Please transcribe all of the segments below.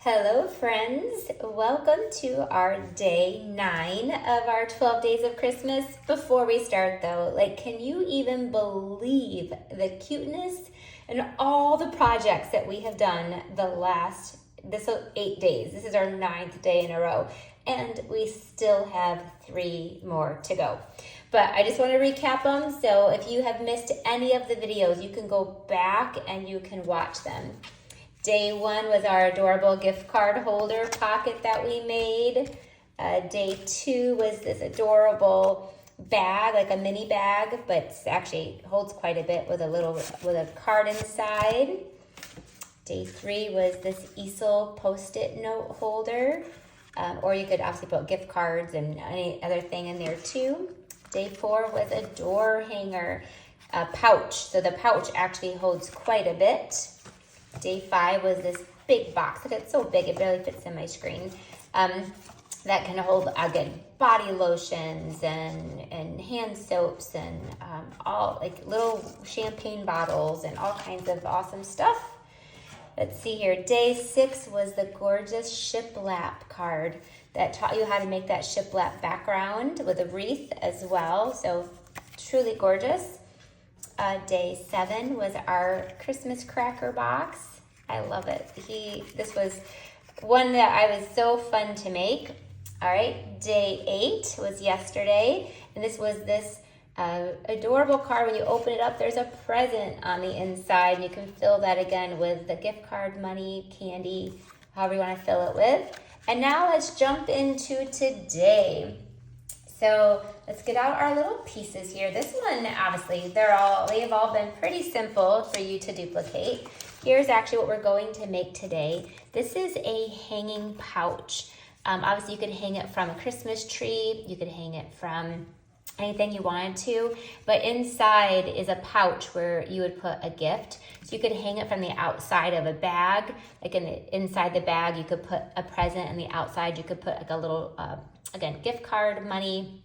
Hello friends, welcome to our day 9 of our 12 days of Christmas. Before we start though, can you even believe the cuteness and all the projects that we have done this 8 days. This is our 9th day in a row and we still have 3 more to go. But I just want to recap them, so if you have missed any of the videos, you can go back and you can watch them. Day 1 was our adorable gift card holder pocket that we made. Day 2 was this adorable bag, like a mini bag, but it actually holds quite a bit with a card inside. Day 3 was this easel post-it note holder, or you could obviously put gift cards and any other thing in there too. Day 4 was a door hanger, pouch. So the pouch actually holds quite a bit. Day 5 was this big box. Look, it's so big, it barely fits in my screen. That can hold, again, body lotions and hand soaps and all little champagne bottles and all kinds of awesome stuff. Let's see here. Day 6 was the gorgeous shiplap card that taught you how to make that shiplap background with a wreath as well. So truly gorgeous. Day 7 was our Christmas cracker box. I love it. This was one that I was so fun to make. All right, day 8 was yesterday, and this was this adorable card. When you open it up, there's a present on the inside, and you can fill that again with the gift card, money, candy, however you want to fill it with. And now let's jump into today. So let's get out our little pieces here. This one, obviously, they've all been pretty simple for you to duplicate. Here's actually what we're going to make today. This is a hanging pouch. Obviously, you could hang it from a Christmas tree. You could hang it from anything you wanted to. But inside is a pouch where you would put a gift. So you could hang it from the outside of a bag. Inside the bag, you could put a present, and the outside you could put a little, again, gift card, money,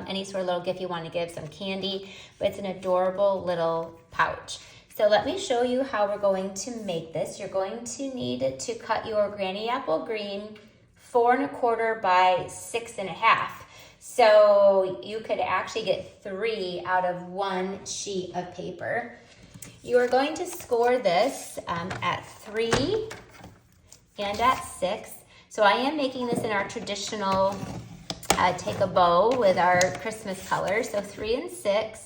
any sort of little gift you want to give, some candy. But it's an adorable little pouch. So let me show you how we're going to make this. You're going to need to cut your granny apple green 4 1/4 by 6 1/2. So you could actually get 3 out of 1 sheet of paper. You are going to score this at 3 and at 6. So I am making this in our traditional take a bow with our Christmas colors. So 3 and 6.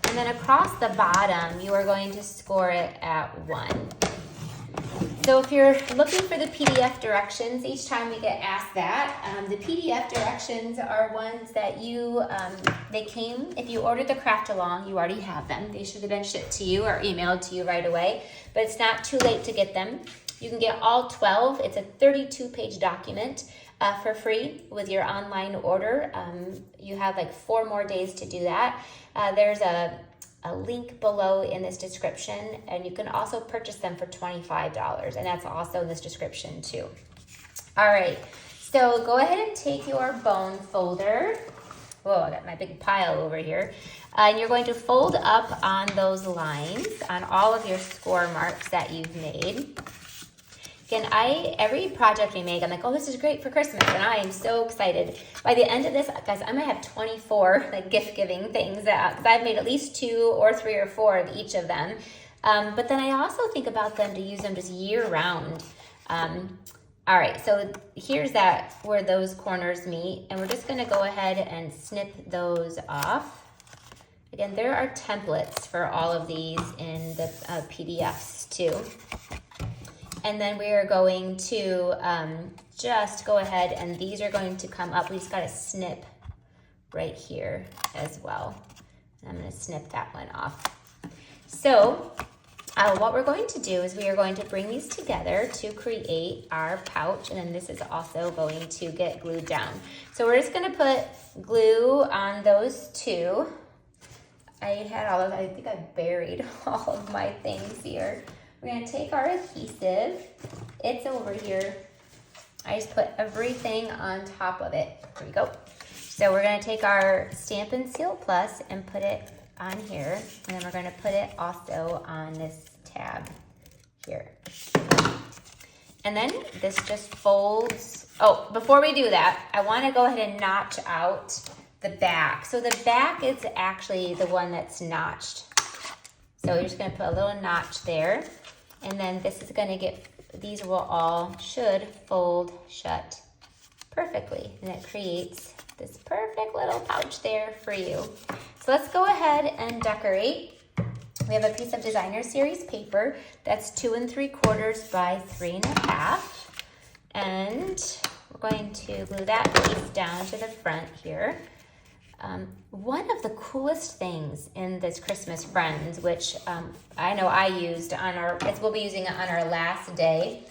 And then across the bottom, you are going to score it at 1. So if you're looking for the PDF directions, each time we get asked that, the PDF directions are ones that they came, if you ordered the craft along, you already have them. They should have been shipped to you or emailed to you right away, but it's not too late to get them. You can get all 12. It's a 32-page document for free with your online order. You have 4 more days to do that. There's a link below in this description, and you can also purchase them for $25, and that's also in this description too. All right, so go ahead and take your bone folder. Whoa, I got my big pile over here. And you're going to fold up on those lines on all of your score marks that you've made. Again, every project we make, I'm like, oh, this is great for Christmas, and I am so excited. By the end of this, guys, I might have 24 gift-giving things because I've made at least 2 or 3 or 4 of each of them. But then I also think about them to use them just year-round. All right, so here's where those corners meet, and we're just going to go ahead and snip those off. Again, there are templates for all of these in the PDFs too. And then we are going to just go ahead, and these are going to come up. We just got to snip right here as well. And I'm going to snip that one off. So what we're going to do is we are going to bring these together to create our pouch, and then this is also going to get glued down. So we're just going to put glue on those 2. I think I buried all of my things here. We're going to take our adhesive. It's over here. I just put everything on top of it. Here we go. So we're going to take our Stampin' Seal Plus and put it on here. And then we're going to put it also on this tab here. And then this just folds. Oh, before we do that, I want to go ahead and notch out the back. So the back is actually the one that's notched. So you're just going to put a little notch there. And then this is going to get, these will all, should fold shut perfectly. And it creates this perfect little pouch there for you. So let's go ahead and decorate. We have a piece of designer series paper that's 2 3/4 by 3 1/2. And we're going to glue that piece down to the front here. One of the coolest things in this Christmas Friends, which I know I used on our, we'll be using it on our last day,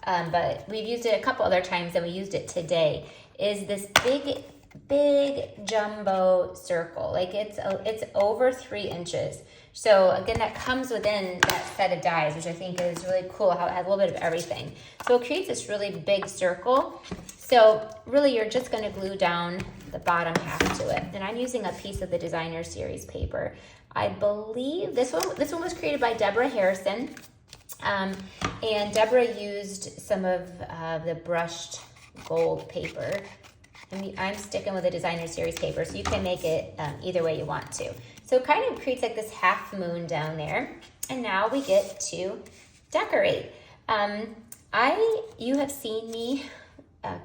but we've used it a couple other times and we used it today, is this big jumbo circle. Like it's over 3 inches. So again, that comes within that set of dies, which I think is really cool, how it has a little bit of everything. So it creates this really big circle. So really you're just gonna glue down the bottom half to it. And I'm using a piece of the designer series paper. I believe this one was created by Deborah Harrison. And Deborah used some of the brushed gold paper. I'm sticking with the designer series paper, so you can make it either way you want to. So it kind of creates like this half moon down there. And now we get to decorate. You have seen me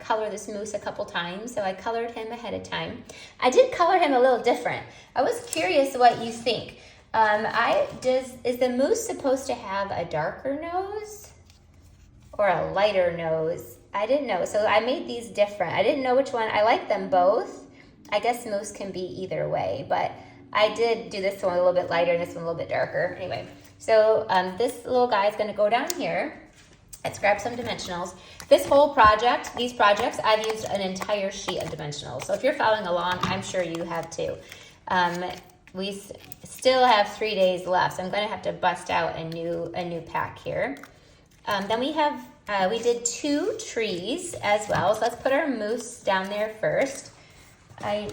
color this moose a couple times, so I colored him ahead of time. I did color him a little different. I was curious what you think. Is the moose supposed to have a darker nose or a lighter nose? I didn't know, so I made these different. I didn't know which one. I like them both. I guess moose can be either way, but I did do this one a little bit lighter and this one a little bit darker. Anyway, so this little guy is going to go down here. Let's grab some dimensionals. This whole project, these projects, I've used an entire sheet of dimensionals. So if you're following along, I'm sure you have too. We still have 3 days left, so I'm going to have to bust out a new pack here. Then we did 2 trees as well. So let's put our moose down there first. I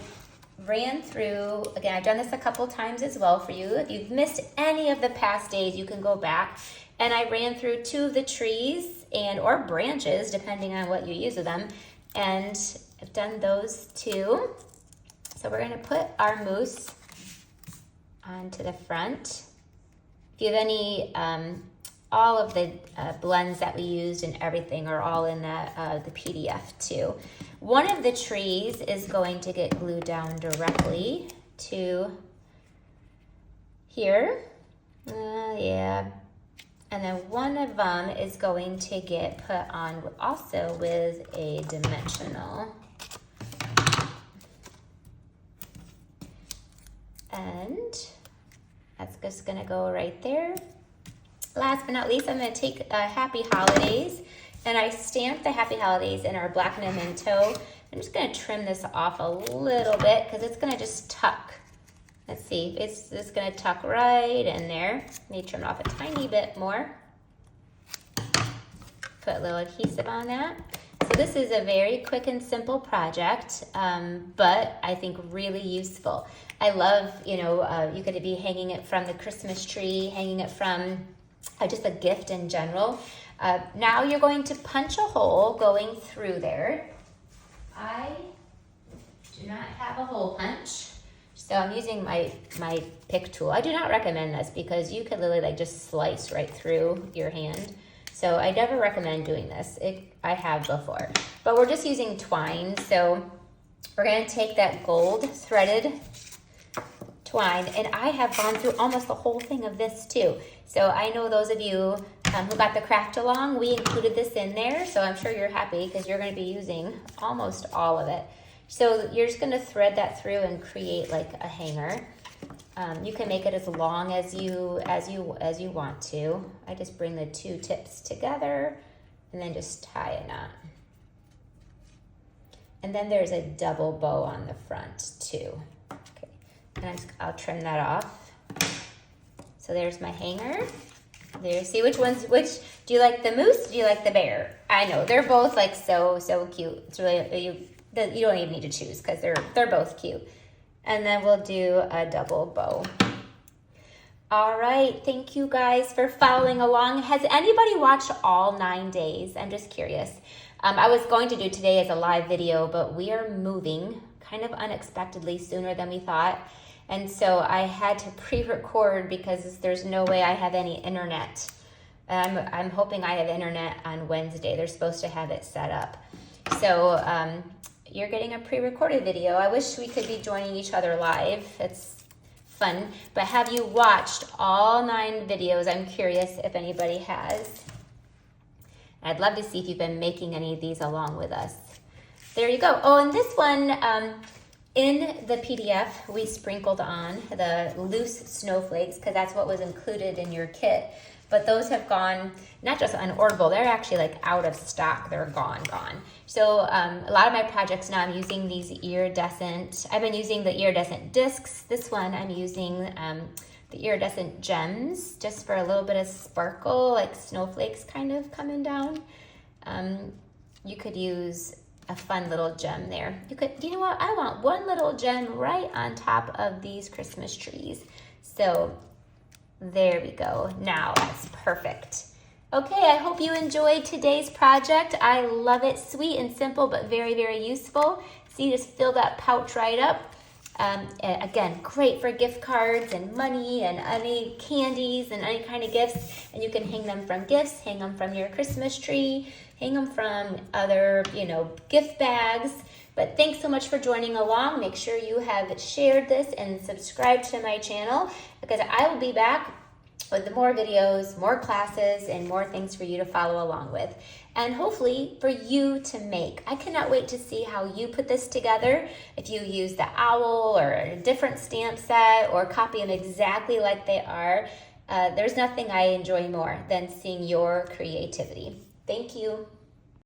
ran through, again, I've done this a couple times as well for you. If you've missed any of the past days, you can go back. And I ran through 2 of the trees or branches, depending on what you use with them. And I've done those 2. So we're gonna put our moose onto the front. If you have any, all of the blends that we used and everything are all in the PDF too. One of the trees is going to get glued down directly to here. Yeah. And then one of them is going to get put on also with a dimensional. And that's just gonna go right there. Last but not least, I'm gonna take Happy Holidays, and I stamped the Happy Holidays in our black memento. I'm just gonna trim this off a little bit because it's gonna just tuck. Let's see, it's just gonna tuck right in there. Let me trim it off a tiny bit more. Put a little adhesive on that. So this is a very quick and simple project, but I think really useful. I love, you could be hanging it from the Christmas tree, hanging it from just a gift in general. Now you're going to punch a hole going through there. I do not have a hole punch, so I'm using my pick tool. I do not recommend this because you could literally just slice right through your hand. So I never recommend doing this. I have before, but we're just using twine. So we're gonna take that gold threaded twine, and I have gone through almost the whole thing of this too. So I know those of you who got the craft along, we included this in there. So I'm sure you're happy because you're gonna be using almost all of it. So you're just gonna thread that through and create like a hanger. You can make it as long as you want to. I just bring the 2 tips together and then just tie a knot. And then there's a double bow on the front too. Okay, and I'll trim that off. So there's my hanger. There, see which do you like, the moose? Do you like the bear? I know they're both like so cute. It's really you don't even need to choose because they're both cute. And then we'll do a double bow. All right, thank you guys for following along. Has anybody watched all 9 days? I'm just curious. I was going to do today as a live video, but we are moving kind of unexpectedly sooner than we thought. And so I had to pre-record because there's no way I have any internet. I'm hoping I have internet on Wednesday. They're supposed to have it set up. So you're getting a pre-recorded video. I wish we could be joining each other live. It's fun. But have you watched all 9 videos? I'm curious if anybody has. I'd love to see if you've been making any of these along with us. There you go. Oh, and this one, in the PDF, we sprinkled on the loose snowflakes because that's what was included in your kit. But those have gone, not just unorderable, they're actually like out of stock. They're gone. So a lot of my projects now, I'm using these iridescent, I've been using the iridescent discs. This one I'm using the iridescent gems just for a little bit of sparkle, like snowflakes kind of coming down. You could use a fun little gem there. You know what? I want one little gem right on top of these Christmas trees. So there we go. Now that's perfect. Okay, I hope you enjoyed today's project. I love it. Sweet and simple, but very, very useful. See, just fill that pouch right up. Again, great for gift cards and money and any candies and any kind of gifts. And you can hang them from gifts, hang them from your Christmas tree, hang them from other, gift bags. But thanks so much for joining along. Make sure you have shared this and subscribed to my channel because I will be back with more videos, more classes, and more things for you to follow along with. And hopefully for you to make. I cannot wait to see how you put this together. If you use the owl or a different stamp set or copy them exactly like they are, there's nothing I enjoy more than seeing your creativity. Thank you.